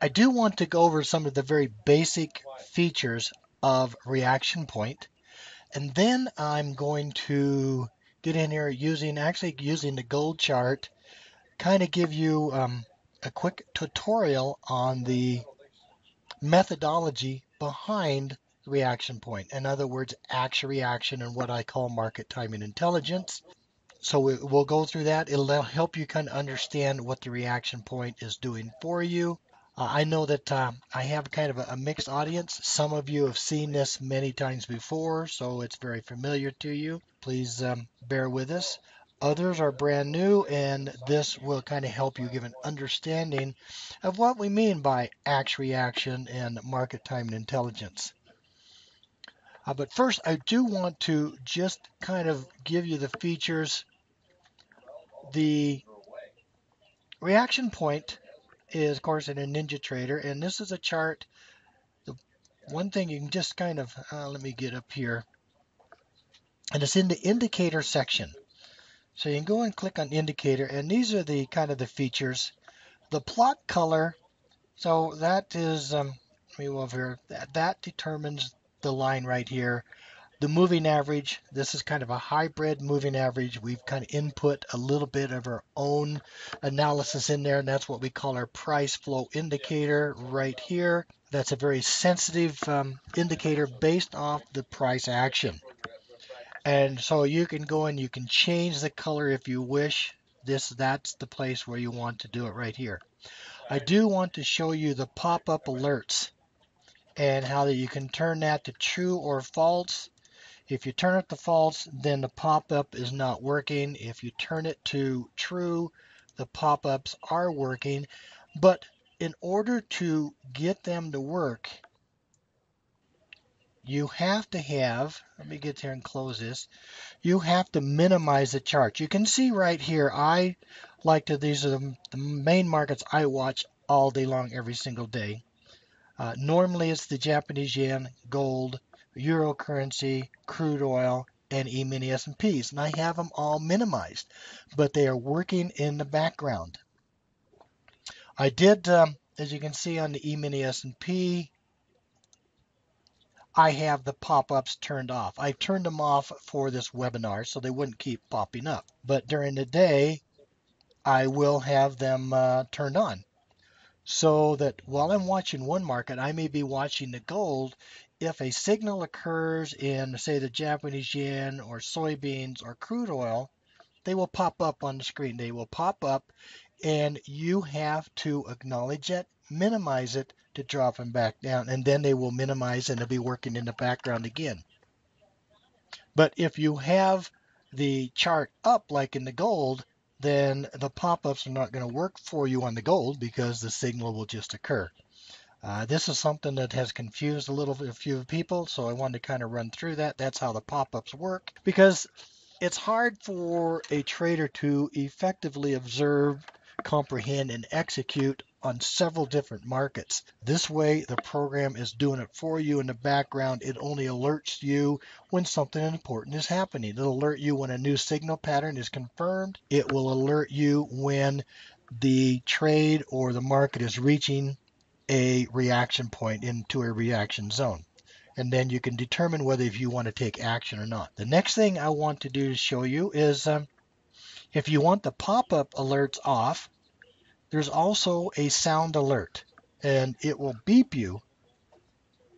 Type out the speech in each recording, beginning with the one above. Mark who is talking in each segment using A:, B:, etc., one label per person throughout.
A: I do want to go over some of the very basic features of reaction point, and then I'm going to get in here actually using the gold chart, kind of give you a quick tutorial on the methodology behind the reaction point. In other words, action reaction and what I call market timing intelligence. So we'll go through that. It'll help you kind of understand what the reaction point is doing for you. I know that I have kind of a mixed audience. Some of you have seen this many times before, so it's very familiar to you. Please bear with us. Others are brand new, and this will kind of help you give an understanding of what we mean by action reaction and market timing intelligence. But first, I do want to just kind of give you the features. The reaction point is, of course, in a NinjaTrader, and this is a chart. The one thing you can just kind of, let me get up here, and it's in the indicator section. So you can go and click on indicator, and these are the kind of the features. The plot color, so that is, let me go over here, that determines the line right here. The moving average, this is kind of a hybrid moving average. We've kind of input a little bit of our own analysis in there, and that's what we call our price flow indicator right here. That's a very sensitive indicator based off the price action. And so you can go and you can change the color if you wish. That's the place where you want to do it right here. I do want to show you the pop-up alerts and how that you can turn that to true or false. If you turn it to false, then the pop-up is not working. If you turn it to true, the pop-ups are working. But in order to get them to work, you have to have, let me get here and close this, you have to minimize the chart. You can see right here, these are the main markets I watch all day long, every single day. Normally it's the Japanese yen, gold, euro currency, crude oil, and E-mini S&Ps, and I have them all minimized, but they are working in the background. I did, as you can see on the E-mini S&P, I have the pop-ups turned off. I turned them off for this webinar so they wouldn't keep popping up, but during the day, I will have them turned on. So that while I'm watching one market, I may be watching the gold. If a signal occurs in, say, the Japanese yen or soybeans or crude oil, they will pop up on the screen. They will pop up, and you have to acknowledge it, minimize it to drop them back down, and then they will minimize and they'll be working in the background again. But if you have the chart up like in the gold, then the pop-ups are not going to work for you on the gold because the signal will just occur. This is something that has confused a few people, so I wanted to kind of run through that. That's how the pop-ups work, because it's hard for a trader to effectively observe, comprehend, and execute on several different markets. This way, the program is doing it for you in the background. It only alerts you when something important is happening. It'll alert you when a new signal pattern is confirmed. It will alert you when the trade or the market is reaching a reaction point into a reaction zone. And then you can determine whether if you want to take action or not. The next thing I want to do to show you is if you want the pop-up alerts off, there's also a sound alert, and it will beep you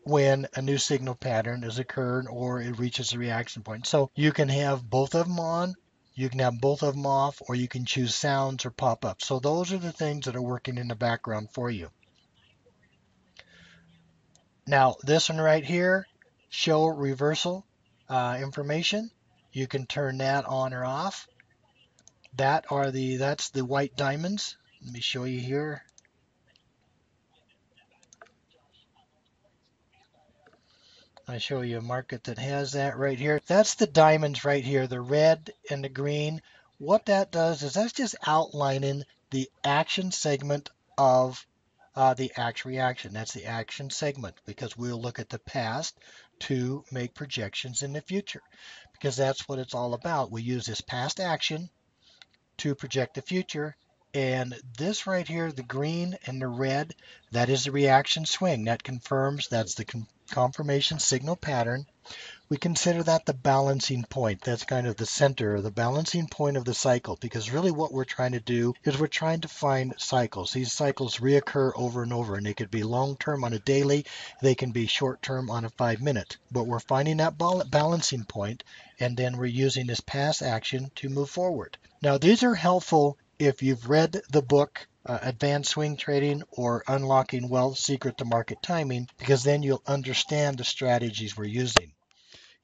A: when a new signal pattern has occurred or it reaches a reaction point. So you can have both of them on, you can have both of them off, or you can choose sounds or pop-ups. So those are the things that are working in the background for you. Now, this one right here, show reversal information. You can turn that on or off. That's the white diamonds. Let me show you here. I show you a market that has that right here. That's the diamonds right here, the red and the green. What that does is that's just outlining the action segment of the action reaction. That's the action segment, because we'll look at the past to make projections in the future, because that's what it's all about. We use this past action to project the future, And this right here, the green and the red, that is the reaction swing. That confirms that's the confirmation signal pattern. We consider that the balancing point. That's kind of the center, the balancing point of the cycle, because really what we're trying to do is we're trying to find cycles. These cycles reoccur over and over, and they could be long-term on a daily, they can be short-term on a 5-minute. But we're finding that balancing point, and then we're using this pass action to move forward. Now, these are helpful if you've read the book Advanced Swing Trading or Unlocking Wealth Secret to Market Timing, because then you'll understand the strategies we're using.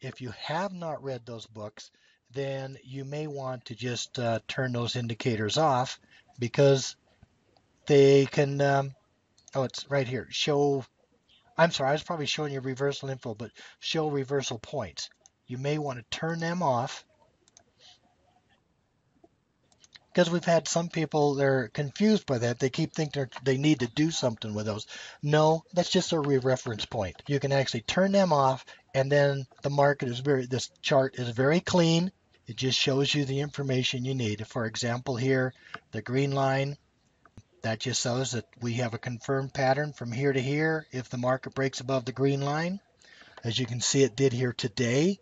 A: If you have not read those books, then you may want to just turn those indicators off because they can, oh, it's right here. I'm sorry, I was probably showing you reversal info, but show reversal points. You may want to turn them off because we've had some people, they're confused by that. They keep thinking they need to do something with those. No, that's just a reference point. You can actually turn them off, and then the market is this chart is very clean. It just shows you the information you need. For example, here, the green line, that just shows that we have a confirmed pattern from here to here. If the market breaks above the green line, as you can see it did here today,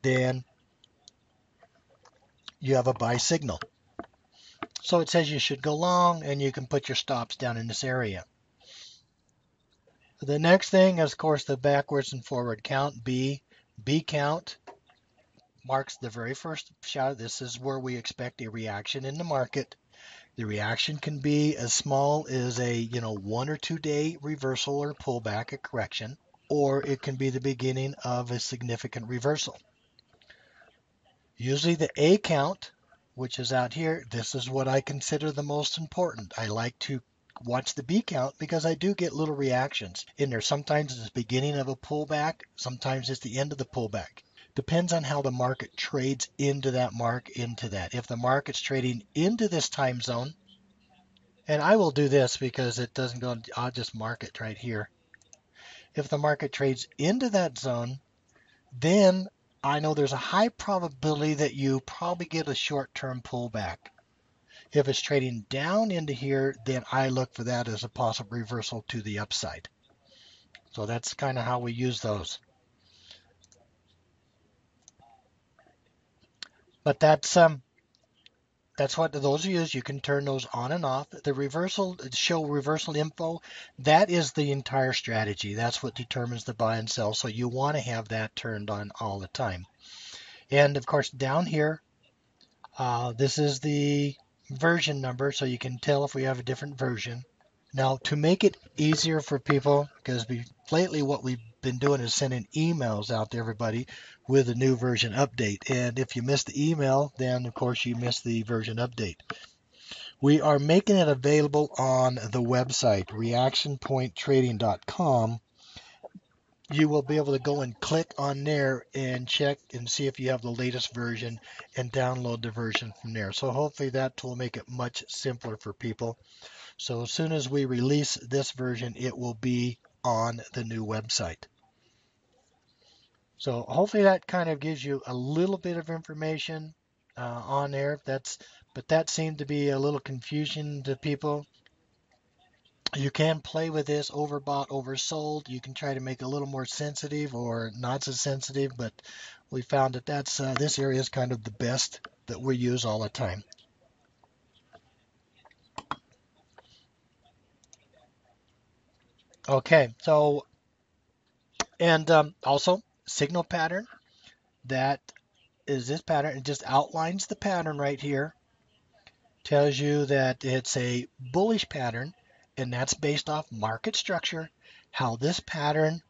A: then you have a buy signal. So it says you should go long, and you can put your stops down in this area. The next thing is, of course, the backwards and forward count, B. B count marks the very first shot. This is where we expect a reaction in the market. The reaction can be as small as a 1 or 2 day reversal or pullback, a correction, or it can be the beginning of a significant reversal. Usually the A count, which is out here, this is what I consider the most important. I like to watch the B count because I do get little reactions in there. Sometimes it's the beginning of a pullback, sometimes it's the end of the pullback. Depends on how the market trades into that If the market's trading into this time zone, and I will do this because it doesn't go, I'll just mark it right here. If the market trades into that zone, then I know there's a high probability that you probably get a short-term pullback. If it's trading down into here, then I look for that as a possible reversal to the upside. So that's kind of how we use those. But that's what those are used. You can turn those on and off. The reversal, show reversal info, that is the entire strategy. That's what determines the buy and sell. So you want to have that turned on all the time. And of course, down here, this is the version number, so you can tell if we have a different version. Now, to make it easier for people, because lately what we've been doing is sending emails out to everybody with a new version update. And if you missed the email, then of course you missed the version update. We are making it available on the website, reactionpointtrading.com. You will be able to go and click on there and check and see if you have the latest version and download the version from there. So hopefully that will make it much simpler for people. So as soon as we release this version, it will be on the new website. So hopefully that kind of gives you a little bit of information on there. But that seemed to be a little confusion to people. You can play with this, overbought, oversold. You can try to make it a little more sensitive or not so sensitive, but we found that this area is kind of the best that we use all the time. Okay, so, and also signal pattern, that is this pattern. It just outlines the pattern right here, tells you that it's a bullish pattern, and that's based off market structure, how this pattern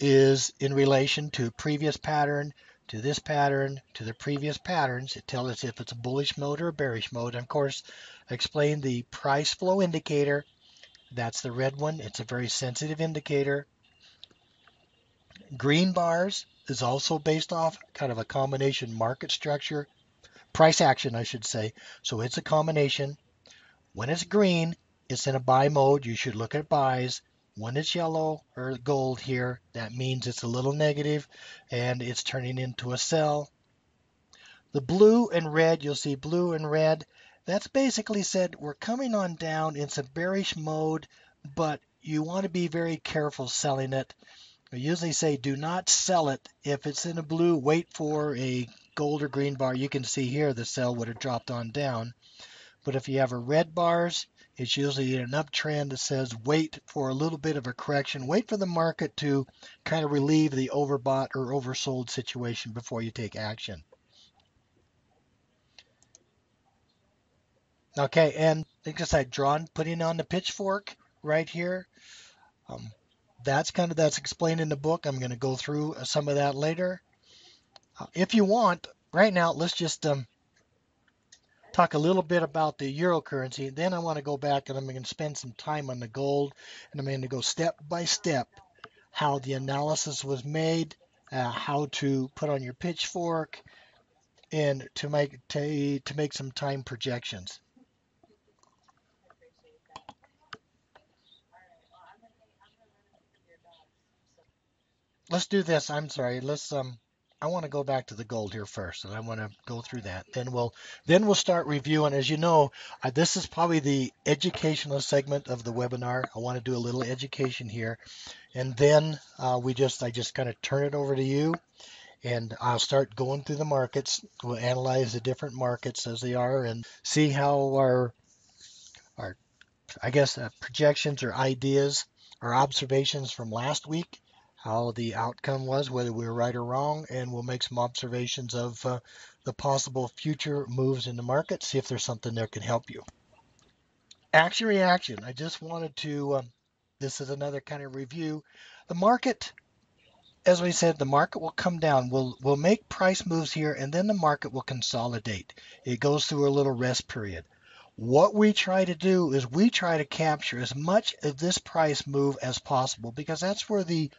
A: is in relation to previous pattern, to this pattern, to the previous patterns. It tells us if it's a bullish mode or a bearish mode. And of course, I explained the price flow indicator. That's the red one. It's a very sensitive indicator. Green bars is also based off kind of a combination market structure, price action, I should say. So it's a combination. When it's green, it's in a buy mode. You should look at buys. When it's yellow or gold here, that means it's a little negative and it's turning into a sell. The blue and red, you'll see blue and red. That's basically said we're coming on down in some bearish mode, but you want to be very careful selling it. I usually say do not sell it. If it's in a blue, wait for a gold or green bar. You can see here the sell would have dropped on down. But if you have a red bars, it's usually an uptrend that says wait for a little bit of a correction. Wait for the market to kind of relieve the overbought or oversold situation before you take action. Okay, and like I said, putting on the pitchfork right here. Um, that's explained in the book. I'm going to go through some of that later. If you want, right now, let's just talk a little bit about the euro currency. Then I want to go back and I'm going to spend some time on the gold, and I'm going to go step by step how the analysis was made, how to put on your pitchfork, and to make some time projections. Let's do this. I'm sorry. I want to go back to the gold here first, and I want to go through that. Then we'll start reviewing. As you know, this is probably the educational segment of the webinar. I want to do a little education here, and then I just kind of turn it over to you, and I'll start going through the markets. We'll analyze the different markets as they are, and see how our I guess projections or ideas or observations from last week, how the outcome was, whether we were right or wrong, and we'll make some observations of the possible future moves in the market, see if there's something that can help you. Action reaction. I just wanted to, this is another kind of review. The market, as we said, the market will come down. We'll make price moves here, and then the market will consolidate. It goes through a little rest period. What we try to do is we try to capture as much of this price move as possible, because that's where the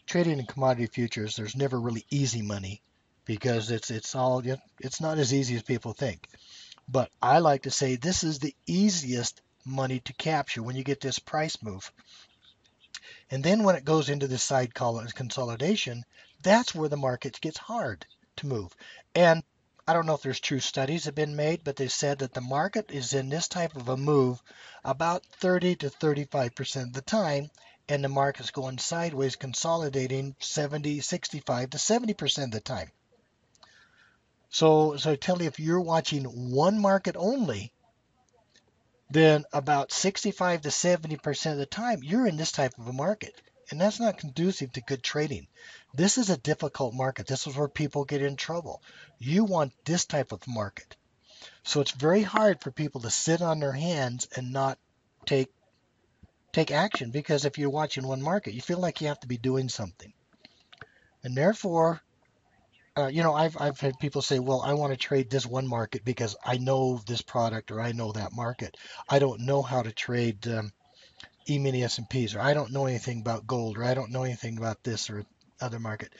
A: trading in commodity futures, there's never really easy money, because it's not as easy as people think. But I like to say this is the easiest money to capture when you get this price move. And then when it goes into this side consolidation, that's where the market gets hard to move. And I don't know if there's true studies have been made, but they said that the market is in this type of a move about 30 to 35% of the time, and the market's going sideways, consolidating 65 to 70% of the time. So I tell you, if you're watching one market only, then about 65 to 70% of the time, you're in this type of a market. And that's not conducive to good trading. This is a difficult market. This is where people get in trouble. You want this type of market. So it's very hard for people to sit on their hands and not take action, because if you're watching one market, you feel like you have to be doing something. And therefore, I've had people say, well, I want to trade this one market because I know this product or I know that market. I don't know how to trade E-mini S&Ps, or I don't know anything about gold, or I don't know anything about this or other market.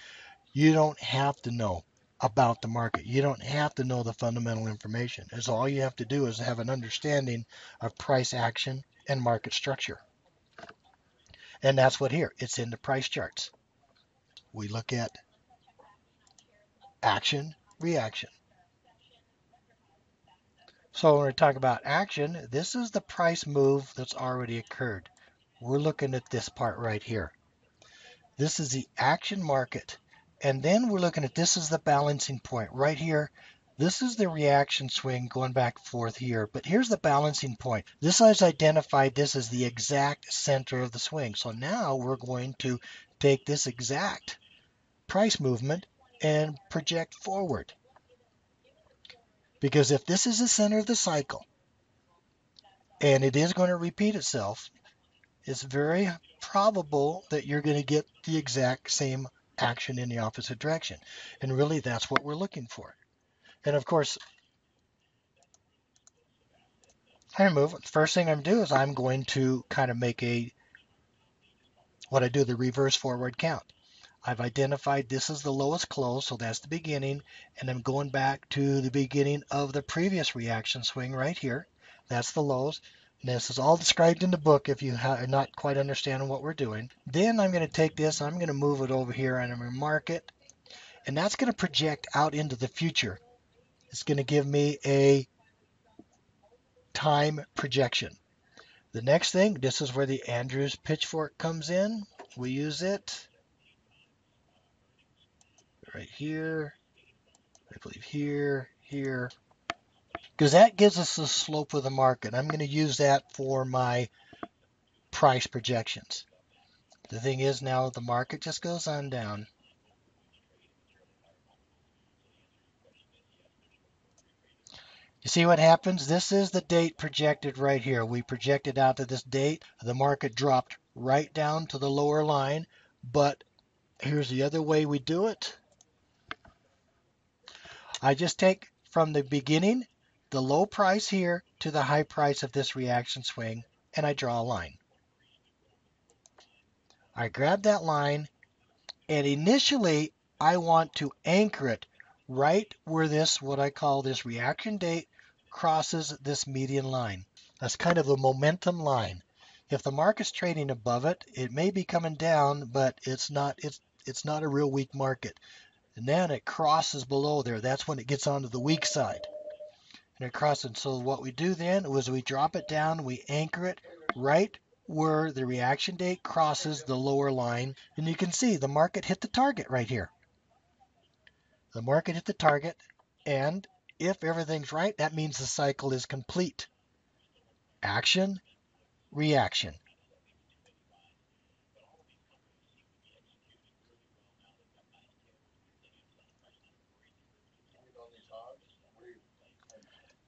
A: You don't have to know about the market. You don't have to know the fundamental information. As all you have to do is have an understanding of price action and market structure. And that's what here, it's in the price charts. We look at action, reaction. So when we talk about action, this is the price move that's already occurred. We're looking at this part right here. This is the action market. And then we're looking at, this is the balancing point right here. This is the reaction swing going back and forth here. But here's the balancing point. This has identified this as the exact center of the swing. So now we're going to take this exact price movement and project forward. Because if this is the center of the cycle, and it is going to repeat itself, it's very probable that you're going to get the exact same action in the opposite direction. And really, that's what we're looking for. And of course, I move. The first thing I'm going to do is I'm going to kind of make the reverse forward count. I've identified this is the lowest close, so that's the beginning, and I'm going back to the beginning of the previous reaction swing right here. That's the lows. And this is all described in the book if you are not quite understanding what we're doing. Then I'm going to take this, I'm going to move it over here, and I'm going to mark it, and that's going to project out into the future. It's going to give me a time projection. The next thing, this is where the Andrews pitchfork comes in. We use it right here, I believe here, here, because that gives us the slope of the market. I'm going to use that for my price projections. The thing is now the market just goes on down. You see what happens? This is the date projected right here. We projected out to this date. The market dropped right down to the lower line. But here's the other way we do it. I just take from the beginning, the low price here to the high price of this reaction swing, and I draw a line. I grab that line, and initially I want to anchor it right where this, what I call this reaction date, crosses this median line. That's kind of the momentum line. If the market's trading above it, it may be coming down, but it's not a real weak market. And then it crosses below there. That's when it gets onto the weak side. And it crosses. So what we do then was we drop it down, we anchor it right where the reaction date crosses the lower line. And you can see the market hit the target right here. The market hit the target, and if everything's right, that means the cycle is complete. Action, reaction.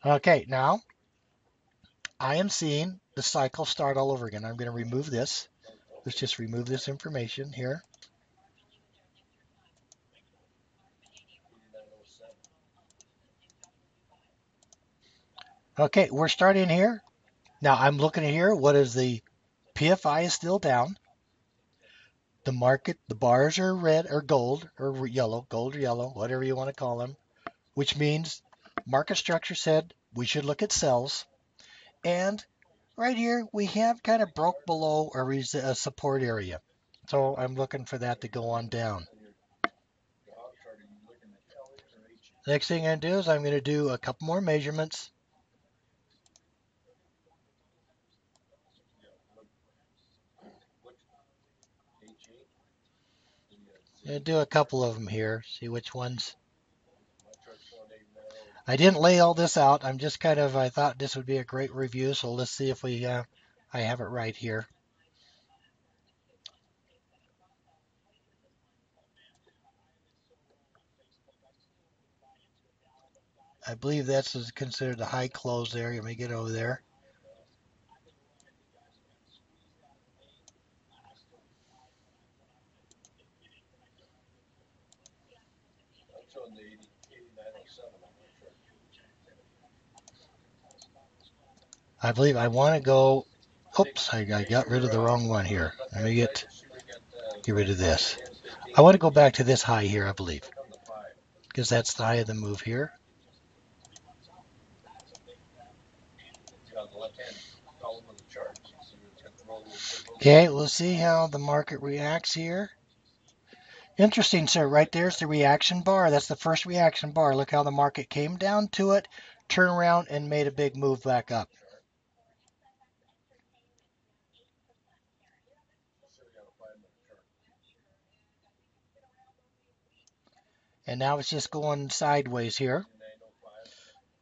A: Okay, now I am seeing the cycle start all over again. I'm going to remove this. Let's just remove this information here. Okay, we're starting here. Now I'm looking at here. What is the PFI is still down. The market, the bars are red or gold or yellow, gold or yellow, whatever you want to call them, which means market structure said we should look at sells. And right here, we have kind of broke below a support area. So I'm looking for that to go on down. Next thing I'm going to do is I'm going to do a couple more measurements. I'm going to do a couple of them here, see which ones. I didn't lay all this out. I'm just kind of, I thought this would be a great review. So let's see if I have it right here. I believe that's considered a high close there. Let me get over there. I believe I want to go. Oops, I got rid of the wrong one here. Let me get rid of this. I want to go back to this high here, I believe, because that's the high of the move here. Okay, we'll see how the market reacts here. Interesting, sir. Right there's the reaction bar. That's the first reaction bar. Look how the market came down to it, turned around, and made a big move back up. And now it's just going sideways here.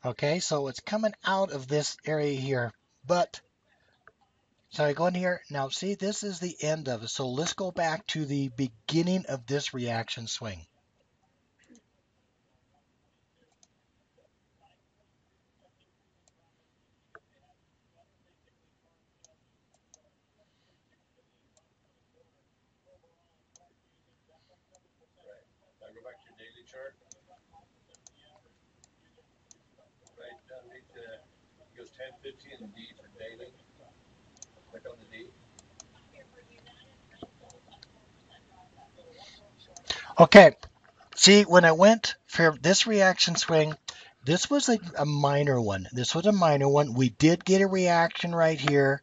A: Okay, so it's coming out of this area here. But, so I go in here. Now, see, this is the end of it. So let's go back to the beginning of this reaction swing. Okay, see, when I went for this reaction swing, this was a minor one. This was a minor one. We did get a reaction right here.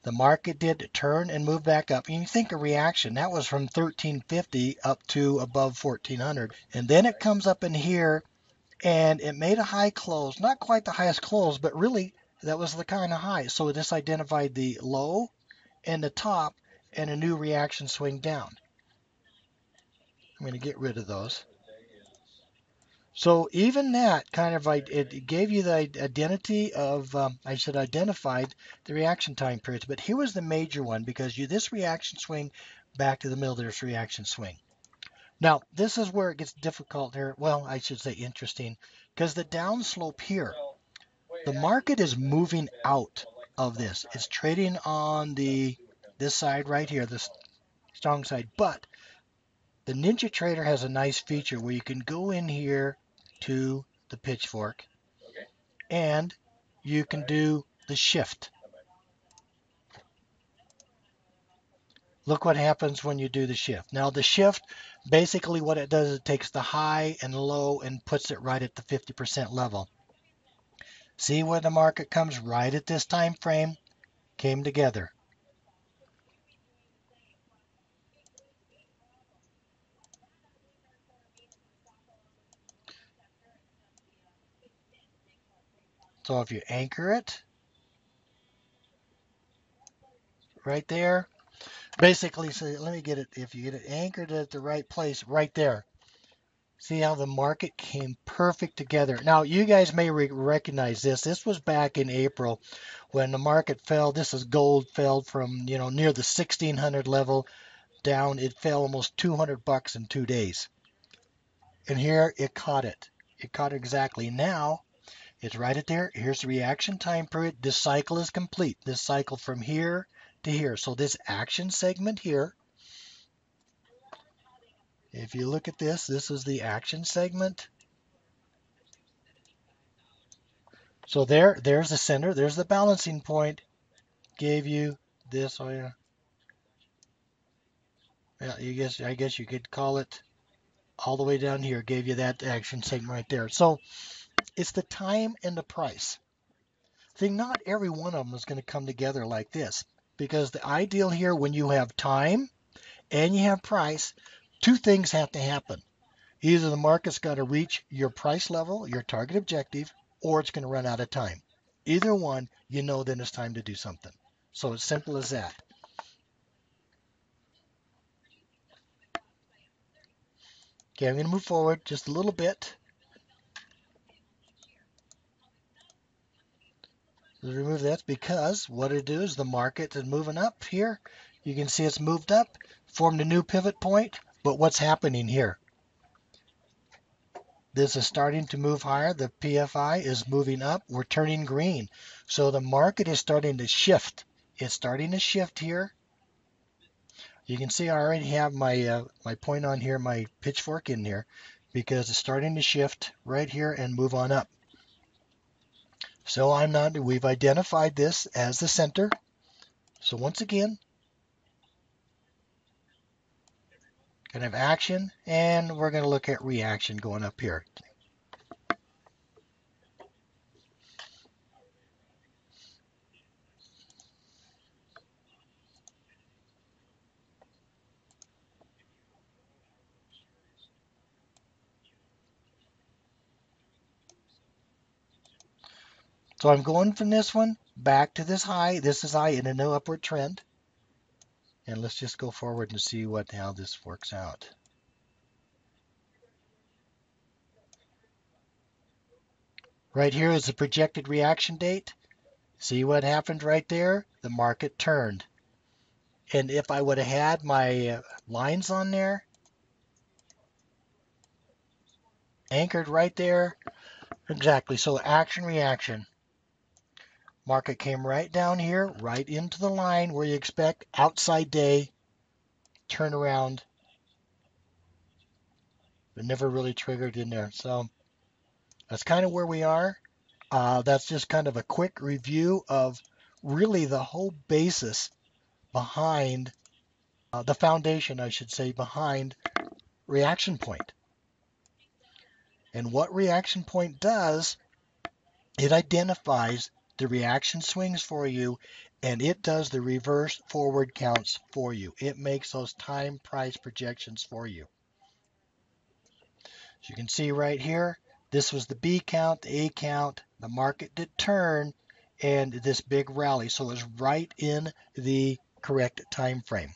A: The market did turn and move back up. And you think a reaction, that was from 1350 up to above 1400. And then it comes up in here and it made a high close. Not quite the highest close, but really that was the kind of high. So this identified the low and the top and a new reaction swing down. I'm going to get rid of those. So even that kind of, it gave you the identity of, I said identified the reaction time periods. But here was the major one, because this reaction swing back to the middle, there's reaction swing. Now, this is where it gets difficult here. Well, I should say interesting, because the downslope here, the market is moving out of this. It's trading on this side right here, this strong side. But the Ninja Trader has a nice feature where you can go in here to the pitchfork and you can do the shift. Look what happens when you do the shift. Now the shift, basically what it does is it takes the high and low and puts it right at the 50% level. See where the market comes right at this time frame, came together. So if you anchor it right there, basically, so let me get it, if you get it anchored at the right place right there, see how the market came perfect together. Now, you guys may recognize this. This was back in April when the market fell. This is gold, fell from, near the 1600 level down. It fell almost $200 in 2 days. And here it caught it. It caught it exactly. Now, it's right at there. Here's the reaction time period. This cycle is complete. This cycle from here to here. So this action segment here, if you look at this is the action segment. So there's the center. There's the balancing point. Gave you this. Oh yeah. Yeah, I guess you could call it all the way down here. Gave you that action segment right there. So it's the time and the price. See, not every one of them is going to come together like this, because the ideal here, when you have time and you have price, two things have to happen. Either the market's got to reach your price level, your target objective, or it's going to run out of time. Either one, then it's time to do something. So it's simple as that. Okay, I'm going to move forward just a little bit. Remove that, because what it do is the market is moving up here. You can see it's moved up, formed a new pivot point. But what's happening here? This is starting to move higher. The PFI is moving up. We're turning green. So the market is starting to shift. It's starting to shift here. You can see I already have my point on here, my pitchfork in here, because it's starting to shift right here and move on up. So we've identified this as the center. So once again, going to have action, and we're going to look at reaction going up here. So I'm going from this one back to this high. This is high in a new upward trend. And let's just go forward and see how this works out. Right here is the projected reaction date. See what happened right there? The market turned. And if I would have had my lines on there, anchored right there, exactly. So action, reaction. Market came right down here, right into the line where you expect outside day, turn around, but never really triggered in there. So that's kind of where we are. That's just kind of a quick review of really the whole basis behind the foundation, I should say, behind reaction point. And what reaction point does, it identifies the reaction swings for you, and it does the reverse forward counts for you. It makes those time price projections for you. As you can see right here, this was the B count, the A count. The market did turn, and this big rally. So it was right in the correct time frame.